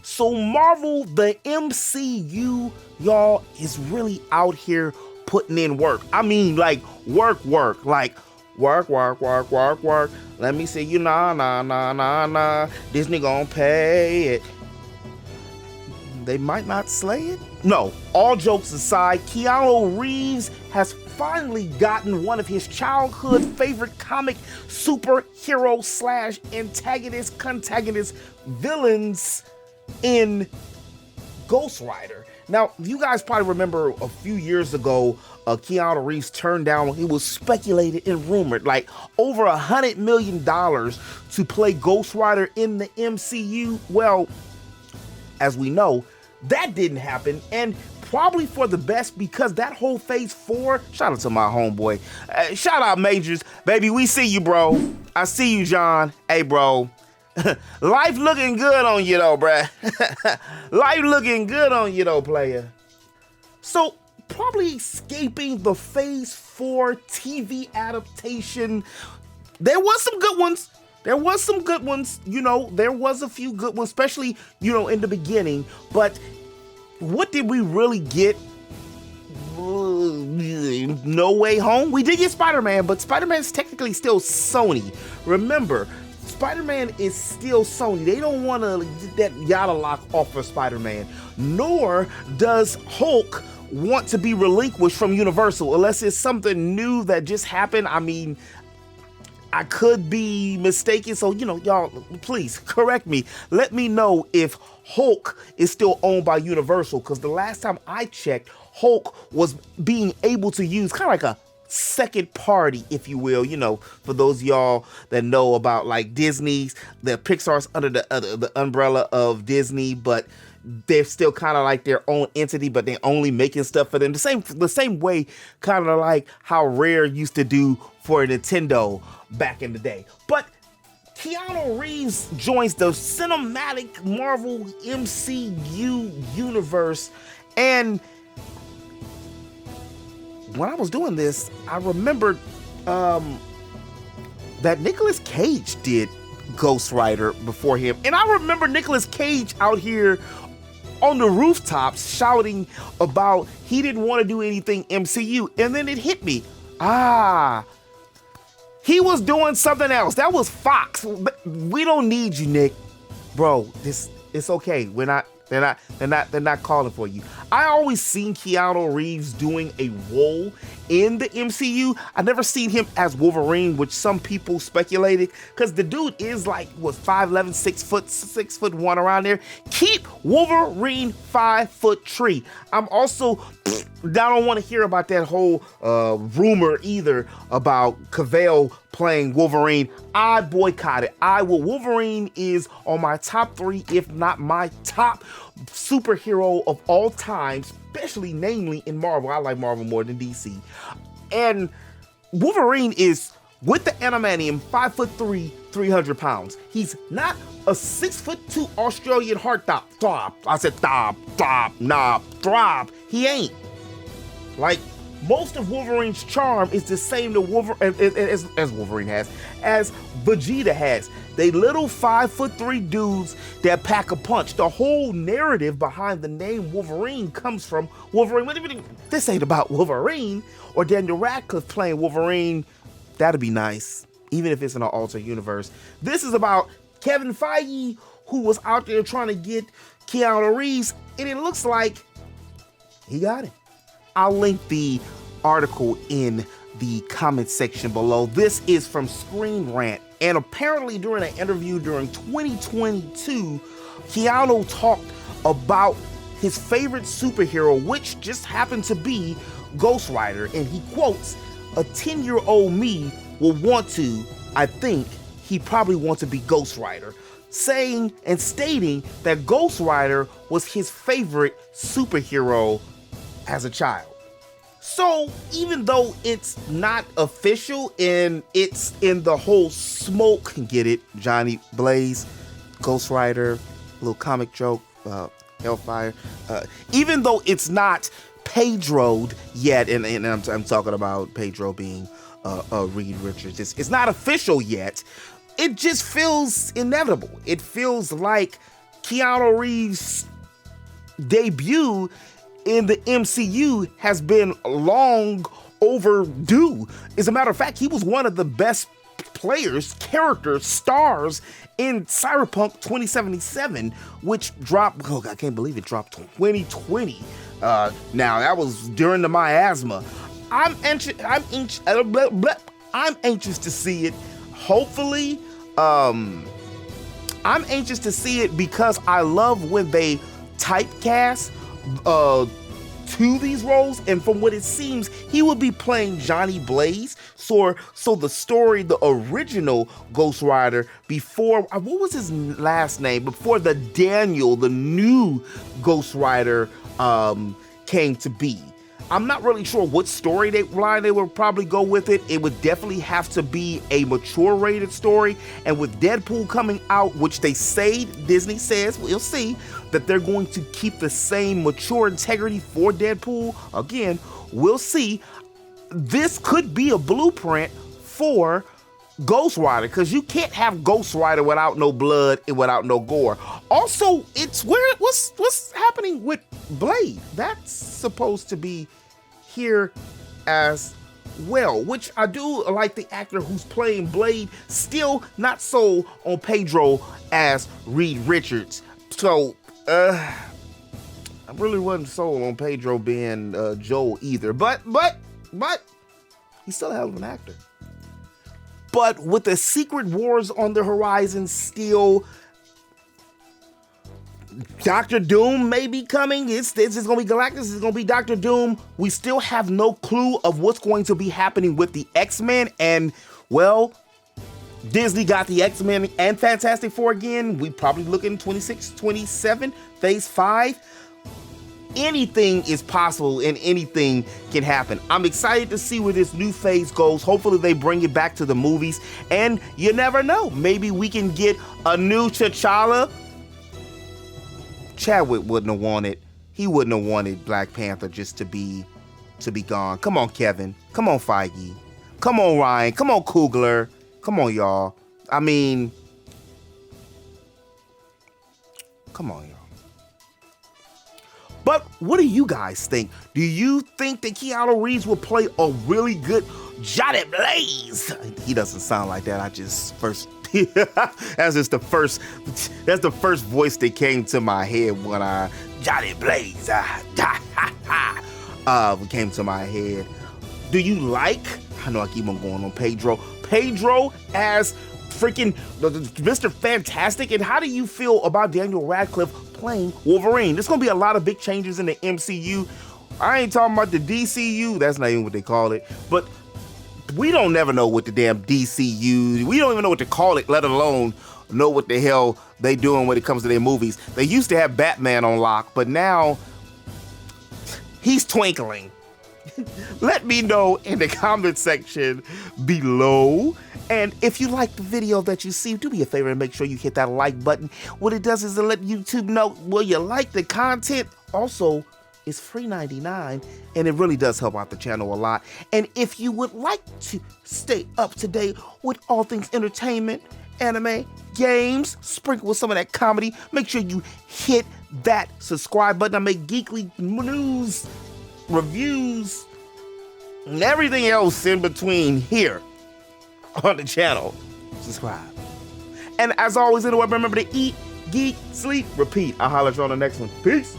So Marvel, the MCU, y'all, is really out here putting in work. I mean, like, work, like, work. Let me see you, nah. Disney gonna pay it. They might not slay it. No, all jokes aside, Keanu Reeves has finally gotten one of his childhood favorite comic superhero slash antagonist villains in Ghost Rider. Now, you guys probably remember a few years ago, Keanu Reeves turned down, he was speculated and rumored, like over $100 million to play Ghost Rider in the MCU. Well, as we know, that didn't happen, and probably for the best, because that whole phase 4, shout out to my homeboy, shout out Majors, baby, we see you, bro. I see you, John. Hey, bro. Life looking good on you though, bruh. Life looking good on you though, player. So, probably escaping the phase 4 TV adaptation, there was some good ones. There was a few good ones, especially, in the beginning. But what did we really get? No Way Home. We did get Spider-Man, but Spider-Man is technically still Sony. Remember, Spider-Man is still Sony. They don't want to get that yada lock off of Spider-Man. Nor does Hulk want to be relinquished from Universal, unless it's something new that just happened. I mean, I could be mistaken, so, y'all, please correct me. Let me know if Hulk is still owned by Universal, because the last time I checked, Hulk was being able to use kind of like a second party, if you will, for those of y'all that know about like Disney's, the Pixar's under the umbrella of Disney, but they're still kind of like their own entity, but they're only making stuff for them. The same way, kind of like how Rare used to do for Nintendo back in the day. But Keanu Reeves joins the cinematic Marvel MCU universe, and when I was doing this, I remembered that Nicolas Cage did Ghost Rider before him. And I remember Nicolas Cage out here on the rooftops shouting about he didn't want to do anything MCU. And then it hit me. He was doing something else. That was Fox. We don't need you, Nick. Bro, it's okay. They're not calling for you. I always seen Keanu Reeves doing a role in the MCU. I never seen him as Wolverine, which some people speculated, because the dude is like, 5'11", 6'1" around there. Keep Wolverine 5'3". I'm also, I don't want to hear about that whole rumor either about Cavill playing Wolverine. I boycott it. Wolverine is on my top 3, if not my top superhero of all time, especially namely in Marvel. I like Marvel more than DC. And Wolverine is, with the adamantium, 5'3", 300 pounds. He's not a 6'2" Australian heartthrob. I said throb. He ain't. Like, most of Wolverine's charm is the same as Wolverine has, as Vegeta has. They little 5'3" dudes that pack a punch. The whole narrative behind the name Wolverine comes from Wolverine. This ain't about Wolverine or Daniel Radcliffe playing Wolverine. That'd be nice, even if it's in an alternate universe. This is about Kevin Feige, who was out there trying to get Keanu Reeves, and it looks like he got it. I'll link the article in the comment section below. This is from Screen Rant, and apparently during an interview during 2022, Keanu talked about his favorite superhero, which just happened to be Ghost Rider, and he quotes, "A 10-year-old me will want to, I think he probably wants to be Ghost Rider," saying and stating that Ghost Rider was his favorite superhero as a child. So even though it's not official and it's in the whole smoke, get it, Johnny Blaze, Ghost Rider, little comic joke, Hellfire, even though it's not Pedro'd yet, and I'm talking about Pedro being Reed Richards, it's not official yet, it just feels inevitable. It feels like Keanu Reeves' debut in the MCU has been long overdue. As a matter of fact, he was one of the best players, characters, stars in Cyberpunk 2077, which dropped, oh, I can't believe it dropped 2020. Now, that was during the miasma. I'm anxious to see it. Hopefully, I'm anxious to see it because I love when they typecast to these roles, and from what it seems, he will be playing Johnny Blaze. So the story, the original Ghost Rider, before, what was his last name? Before the new Ghost Rider came to be. I'm not really sure what line they would probably go with it. It would definitely have to be a mature rated story. And with Deadpool coming out, which they say, Disney says, we'll see, that they're going to keep the same mature integrity for Deadpool. Again, we'll see. This could be a blueprint for Ghost Rider, because you can't have Ghost Rider without no blood and without no gore. Also, it's what's happening with Blade. That's supposed to be here as well, which I do like the actor who's playing Blade. Still not sold on Pedro as Reed Richards. So, I really wasn't sold on Pedro being Joel either. But he's still a hell of an actor. But with the Secret Wars on the horizon still, Doctor Doom may be coming. It's going to be Galactus. It's going to be Doctor Doom. We still have no clue of what's going to be happening with the X-Men. And, well, Disney got the X-Men and Fantastic Four again. We probably looking 26, 27, Phase 5. Anything is possible and anything can happen. I'm excited to see where this new phase goes. Hopefully they bring it back to the movies, and you never know, maybe we can get a new T'Challa. Chadwick wouldn't have wanted, he wouldn't have wanted Black Panther just to be gone. Come on, Kevin. Come on, Feige. Come on, Ryan. Come on, Coogler. Come on, y'all. I mean, come on, y'all. But what do you guys think? Do you think that Keanu Reeves will play a really good Johnny Blaze? He doesn't sound like that. That's the first voice that came to my head when Johnny Blaze came to my head. Do you like, I know I keep on going on Pedro as freaking Mr. Fantastic, and how do you feel about Daniel Radcliffe playing Wolverine? There's gonna be a lot of big changes in the MCU. I ain't talking about the DCU, that's not even what they call it, but we don't never know what the damn DCU, we don't even know what to call it, let alone know what the hell they doing when it comes to their movies. They used to have Batman on lock, but now he's twinkling. Let me know in the comment section below. And if you like the video that you see, do me a favor and make sure you hit that like button. What it does is to let YouTube know, well, you like the content. Also, it's free 99, and it really does help out the channel a lot. And if you would like to stay up to date with all things entertainment, anime, games, sprinkle with some of that comedy, make sure you hit that subscribe button. I make geekly news, reviews, and everything else in between here on the channel. Subscribe. And as always, anyway, remember to eat, geek, sleep, repeat. I'll holler at you on the next one. Peace.